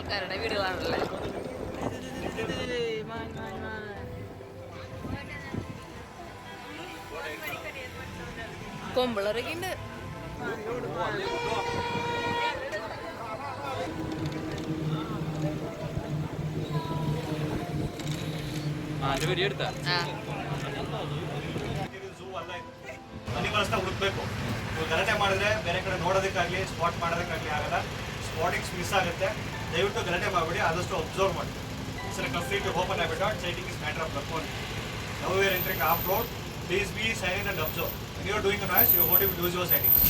ആൾക്കാരുടെ വീടുകളാണല്ലേ. കൊമ്പിളറൊക്കെ ഉണ്ട്. ಅನಿಮಲ್ಸ್ನ ಹುಡುಕ್ಬೇಕು. ಗಲಾಟೆ ಮಾಡಿದ್ರೆ ಬೇರೆ ಕಡೆ ನೋಡೋದಕ್ಕಾಗಲಿ ಸ್ಪಾಟ್ ಮಾಡೋದಕ್ಕಾಗಲಿ ಆಗಲ್ಲ. ಸ್ಪಾಟಿಂಗ್ಸ್ ಮಿಸ್ ಆಗುತ್ತೆ. ದಯವಿಟ್ಟು ಗಲಾಟೆ ಮಾಡಬೇಡಿ, ಆದಷ್ಟು ಅಬ್ಸರ್ವ್ ಮಾಡಿ. ಸರ್ ಕಂಪ್ಲೀಟ್ ಓಪನ್ ಆಗ್ಬಿಟ್ಟು sighting is matter of luck only. Now we are entering off road. Please be silent and observe. When you are doing a noise you want to lose your sightings.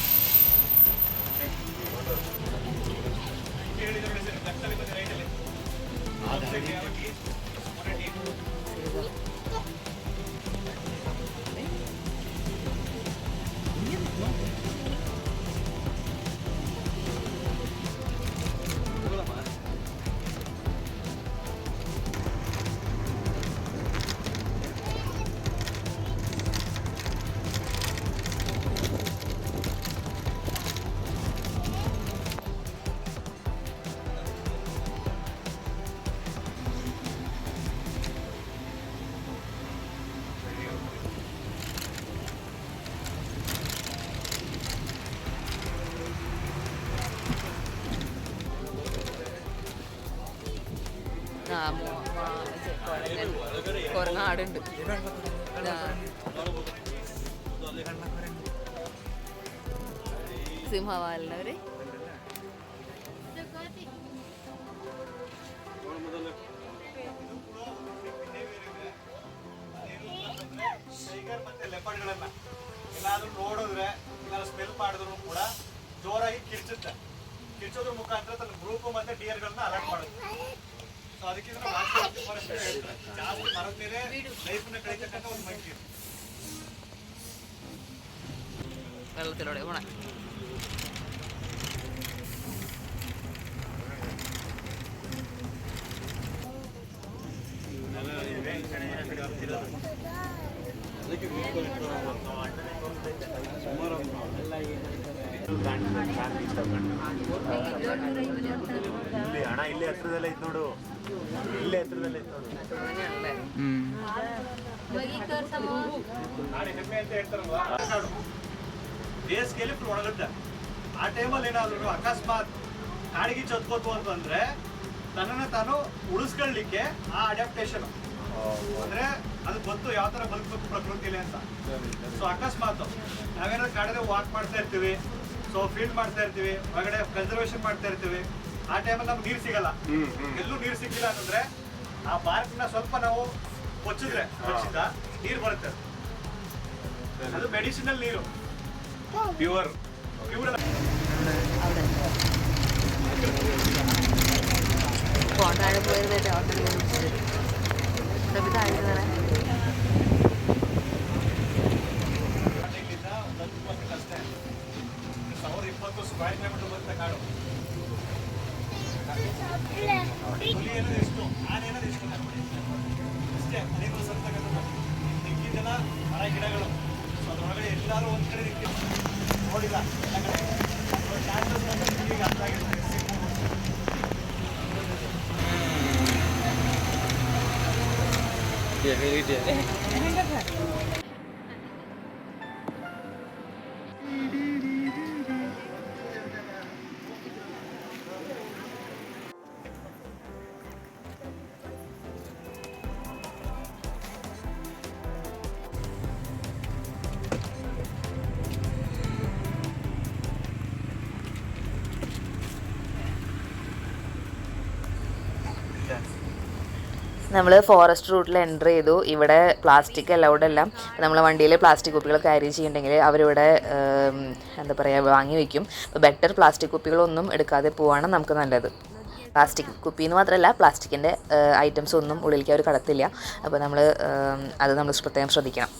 ಹೇಳಿದ್ರೆ sir ಲೆಫ್ಟಲ್ಲಿ ಬಂದು ರೈಟಲ್ಲಿ കുറങ്ങാടുണ്ട്. സിംഹവാലിനവര് tiger ಮತ್ತೆ ಲೆಪರ್ಡ್ಗಳನ್ನ ಎಲ್ಲಾದ್ರೂ ನೋಡಿದ್ರೆ ಏನಾದ್ರು smell ಮಾಡಿದ್ರು ಕೂಡ ಜೋರಾಗಿ ಕಿರ್ಚುತ್ತೆ. ಕಿರ್ಚೋದ್ರ ಮುಖಾಂತರ ತನ್ನ ಗ್ರೂಪ್ ಮತ್ತೆ ಡಿಯರ್ಗಳನ್ನ ಅಲರ್ಟ್ ಮಾಡುತ್ತೆ. ಸೊ ಅದಕ್ಕೆ ಜಾಸ್ತಿ ಮರದ ಮೇಲೆ ಲೈಫ್ನ ಕಳೀತಕ್ಕಂಥ ಒಂದು ಮೈಂಡ್. വെള്ളത്തിലൂടെ പോണേ. ಹಣ ಇಲ್ಲೇ ಹತ್ರದಲ್ಲೇ ಇತ್ತು ನೋಡು, ಇಲ್ಲೇ ಹತ್ರದಲ್ಲೇ ಇತ್ತು ನೋಡು. ಹೆಮ್ಮೆ ಅಂತ ಹೇಳ್ತಾರಲ್ವಾ, ಬೇಸಿಗೆಯಲ್ಲಿ ಫುಲ್ ಒಣಗುತ್ತೆ. ಆ ಟೈಮಲ್ಲಿ ಏನಾದ್ರು ಅಕಸ್ಮಾತ್ ಕಾಡಿಗೆ ಚತ್ಕೋತು ಅಂತಂದ್ರೆ ತನ್ನನ್ನು ತಾನು ಉಳಿಸ್ಕೊಳ್ಳಿಕ್ಕೆ ಆ ಅಡ್ಯಾಪ್ಟೇಷನ್ ಅಂದ್ರೆ ಅದು ಗೊತ್ತು ಯಾವ ತರ ಬದುಕಬೇಕು ಪ್ರಕೃತಿಲಿ ಅಂತ. ಸೊ ಅಕಸ್ಮಾತ್ ನಾವೇನಾದ್ರು ಕಾಡಲ್ಲಿ ವಾಕ್ ಮಾಡ್ತಾ ಇರ್ತೀವಿ, ಸೊ ಫೀಲ್ಡ್ ಮಾಡ್ತಾ ಇರ್ತೀವಿ, ಹೊರಗಡೆ ಕನ್ಸರ್ವೇಷನ್ ಮಾಡ್ತಾ ಇರ್ತೀವಿ, ಆ ಟೈಮಲ್ಲಿ ನಮ್ಗೆ ನೀರು ಸಿಗಲ್ಲ. ಎಲ್ಲೂ ನೀರು ಸಿಕ್ಕಿಲ್ಲ ಅಂತಂದ್ರೆ ಆ ಬಾರ್ಕ್ನ ಸ್ವಲ್ಪ ನಾವು ಕೊಚ್ಚಿದ್ರೆ ನೀರು ಬರುತ್ತೆ. ಅದು ಮೆಡಿಸಿನಲ್ ನೀರು, ಪ್ಯೂರ್ പ്യൂർ. കോൺട്രാക്ട് പോയത് ಸ್ಕ್ವೇರ್ ಕಿಲೋಮೀಟರ್ ಬರುತ್ತೆ ಕಾಡು. ಹುಲಿ ಏನದು ಎಷ್ಟು, ಆನೇನದು ಎಷ್ಟು ಅಷ್ಟೇ. ಅನೇಕ ಸರ್ತಕ್ಕಂಥದ್ದು ದಿಕ್ಕಿದ್ದೆಲ್ಲ ಮರ ಗಿಡಗಳು. ಸೊ ಅದರೊಳಗಡೆ ಎಲ್ಲರೂ ಒಂದು ಕಡೆ ದಿಕ್ಕಿ ನೋಡಿಲ್ಲ ಎಲ್ಲ ಕಡೆ ಚಾನ್ಸಸ್ ಈಗ ಅರ್ಥ ಆಗಿರ್ತದೆ. നമ്മൾ ഫോറസ്റ്റ് റൂട്ടിൽ എൻ്റർ ചെയ്തു. ഇവിടെ പ്ലാസ്റ്റിക് അലൗഡ് അല്ല. നമ്മൾ വണ്ടിയിൽ പ്ലാസ്റ്റിക് കുപ്പികൾ ക്യാരി ചെയ്യുന്നുണ്ടെങ്കിൽ അവരിവിടെ എന്താ പറയുക വാങ്ങി വയ്ക്കും. അപ്പോൾ ബെറ്റർ പ്ലാസ്റ്റിക് കുപ്പികളൊന്നും എടുക്കാതെ പോവാണ് നമുക്ക് നല്ലത്. പ്ലാസ്റ്റിക് കുപ്പി എന്ന് മാത്രമല്ല പ്ലാസ്റ്റിക്കിൻ്റെ ഐറ്റംസ് ഒന്നും ഉള്ളിലേക്ക് അവർ കടത്തില്ല. അപ്പോൾ അത് നമ്മൾ പ്രത്യേകം ശ്രദ്ധിക്കണം.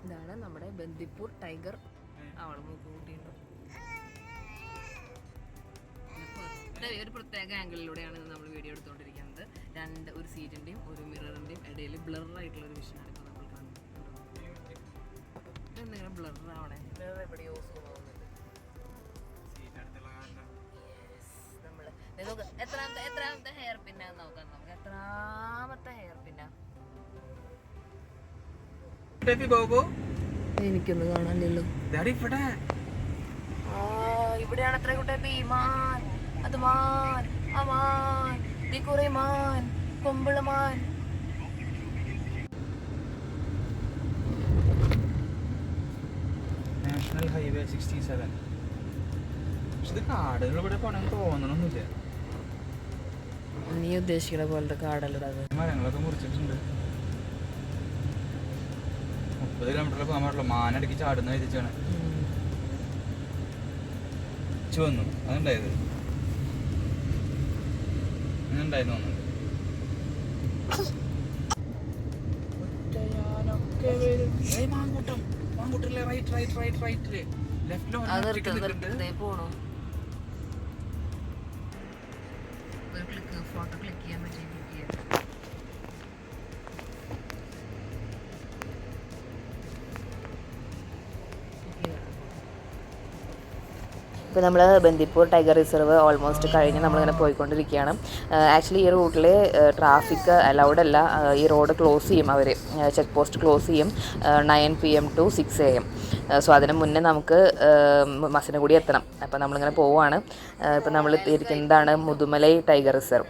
ഇതാണ് നമ്മുടെ ബന്ദിപ്പൂർ ടൈഗർ. ഒരു പ്രത്യേക ആംഗിളിലൂടെയാണ് നമ്മൾ വീഡിയോ എടുത്തുകൊണ്ടിരിക്കുന്നത്. ഒരു സീറ്റിൻ്റെയും ഒരു മിററിൻ്റെയും ഇടയിൽ ബ്ലറായിട്ടുള്ളൊരു വിഷനാണ് ഇപ്പോൾ നമ്മൾ കാണുന്നത്. എത്രാമത്തെ ഹെയർ പിന്നാന്ന് നോക്കാം നമുക്ക്. എത്രാമത്തെ ഹെയർ പിന്നാ എനിക്കൊന്നും കാണാനില്ലല്ലോ. ഇവിടെയാണ് എത്ര കുട്ടി മാൻ, അത് മാൻ, ആ മാൻ, കുറെ മാൻ, കൊമ്പുള്ള മാൻ. National highway 67. പക്ഷെ ഇത് കാടുകൾ ഇവിടെ പോണെന്ന് തോന്നണമൊന്നുമില്ല. നീ ഉദ്ദേശിക്കുന്ന പോലത്തെ കാടല്ലടാ അത്. മരങ്ങളൊക്കെ മുറിച്ചിട്ടുണ്ട്. 30 കിലോമീറ്ററിൽ പോകാൻ പാടുള്ളൂ. മാനടക്കി ചാടുന്ന വിധിച്ചാണ് ചുവന്നു. അതുണ്ടായത് ഉണ്ടായിരുന്നു തോന്നുന്നുണ്ട്. പോണോ ഫോട്ടോ ക്ലിക്ക് ചെയ്യാൻ പറ്റിയ ഇപ്പോൾ നമ്മൾ ബന്ദിപ്പൂർ ടൈഗർ റിസർവ് ഓൾമോസ്റ്റ് കഴിഞ്ഞ് നമ്മളിങ്ങനെ പോയിക്കൊണ്ടിരിക്കുകയാണ്. ആക്ച്വലി ഈ റൂട്ടിൽ ട്രാഫിക് അലൗഡ് അല്ല. ഈ റോഡ് ക്ലോസ് ചെയ്യും അവർ, ചെക്ക് പോസ്റ്റ് ക്ലോസ് ചെയ്യും 9 PM to 6 AM. സോ അതിന് മുന്നേ നമുക്ക് മസനഗുഡി എത്തണം. അപ്പോൾ നമ്മളിങ്ങനെ പോവുകയാണ്. ഇപ്പോൾ നമ്മൾ ഇരിക്കുന്നതാണ് മുതുമലൈ ടൈഗർ റിസർവ്.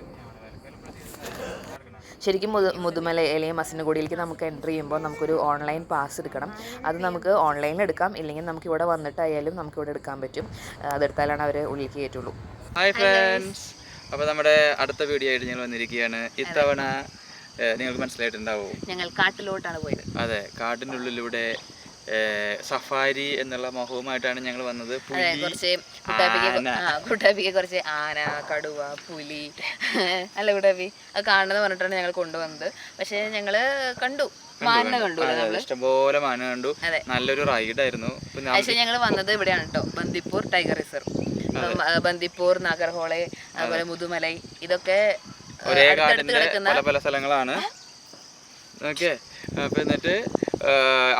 ശരിക്കും മുതുമല അല്ലെങ്കിൽ മസനഗുഡിയിലേക്ക് നമുക്ക് എൻട്രി ചെയ്യുമ്പോൾ നമുക്കൊരു ഓൺലൈൻ പാസ് എടുക്കണം. അത് നമുക്ക് ഓൺലൈനിൽ എടുക്കാം, ഇല്ലെങ്കിൽ നമുക്ക് ഇവിടെ വന്നിട്ടായാലും നമുക്ക് ഇവിടെ എടുക്കാൻ പറ്റും. അതെടുത്താലാണ് അവർ ഉള്ളിലേക്ക് കയറ്റുള്ളൂ. ഹായ് ഫ്രണ്ട്സ്, അപ്പോൾ നമ്മുടെ അടുത്ത വീഡിയോ ആയിട്ട് ഞങ്ങൾ വന്നിരിക്കുകയാണ്. ഇത്തവണ നിങ്ങൾക്ക് മനസ്സിലായിട്ടുണ്ടാവും, ഞങ്ങൾ കാട്ടിലോട്ടാണ് പോയത്. അതെ, കാട്ടിൻ്റെ ഉള്ളിലൂടെ സഫാരി എന്നുള്ള മോഹവുമായിട്ടാണ് ഞങ്ങൾ വന്നത്. കുട്ടാപ്പിക്ക് കുറച്ച് ആന, കടുവ, പുലി അല്ല കുട്ടാപ്പി അത് കാണുന്നത് പറഞ്ഞിട്ടാണ് ഞങ്ങൾ കൊണ്ടുവന്നത്. പക്ഷെ ഞങ്ങള് കണ്ടു, മാനിനെ കണ്ടു, ഇഷ്ടംപോലെ മാന കണ്ടു. നല്ലൊരു റൈഡായിരുന്നു. പക്ഷെ ഞങ്ങൾ വന്നത് ഇവിടെയാണ് കേട്ടോ, ബന്ദിപ്പൂർ ടൈഗർ റിസർവ്. ബന്ദിപ്പൂർ, നാഗർഹോളെ, അതുപോലെ മുതുമലൈ, ഇതൊക്കെ ഒരേ കാടിന്റെ പല പല സ്ഥലങ്ങളാണ്. ഓക്കെ, അപ്പൊ എന്നിട്ട്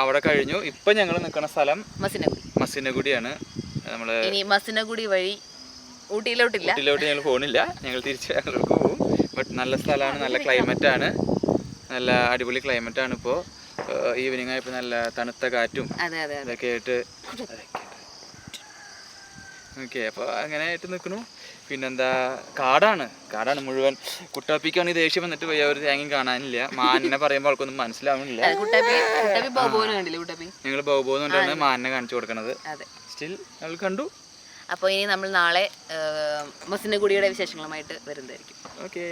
അവിടെ കഴിഞ്ഞു. ഇപ്പൊ ഞങ്ങൾ നിൽക്കുന്ന സ്ഥലം മസിനഗുഡിയാണ്. നമ്മള് ഇനി മസിനഗുഡി വഴി ഊട്ടിയിലോട്ട് ഞങ്ങൾ പോണില്ല, ഞങ്ങൾ തിരിച്ച് ഞങ്ങൾക്ക് പോകും. ബട്ട് നല്ല സ്ഥലമാണ്, നല്ല ക്ലൈമറ്റ് ആണ്, നല്ല അടിപൊളി ക്ലൈമറ്റ് ആണ്. ഇപ്പോൾ ഈവനിങ് ആയപ്പോൾ നല്ല തണുത്ത കാറ്റും ഇതൊക്കെ ആയിട്ട്. ഓക്കെ, അപ്പോൾ അങ്ങനെ ആയിട്ട് നിൽക്കുന്നു. പിന്നെന്താ, കാടാണ് മുഴുവൻ. കുട്ടാപ്പിക്കാണ് ദേഷ്യം വന്നിട്ട് പോയി, ഒരു തേങ്ങയും കാണാനില്ല. മാനിനെ പറയുമ്പോൾ ആൾക്കൊന്നും മനസ്സിലാവുന്നില്ല. ഞങ്ങൾ ബൗബോന്ന് കൊണ്ടാണ് മാനിനെ കാണിച്ചു കൊടുക്കണത്. സ്റ്റിൽ ഞങ്ങൾ കണ്ടു. അപ്പോൾ ഇനി നമ്മൾ നാളെ മസിനഗുഡിയുടെ വിശേഷങ്ങളുമായിട്ട് വരുന്നതായിരിക്കും. ഓക്കെ.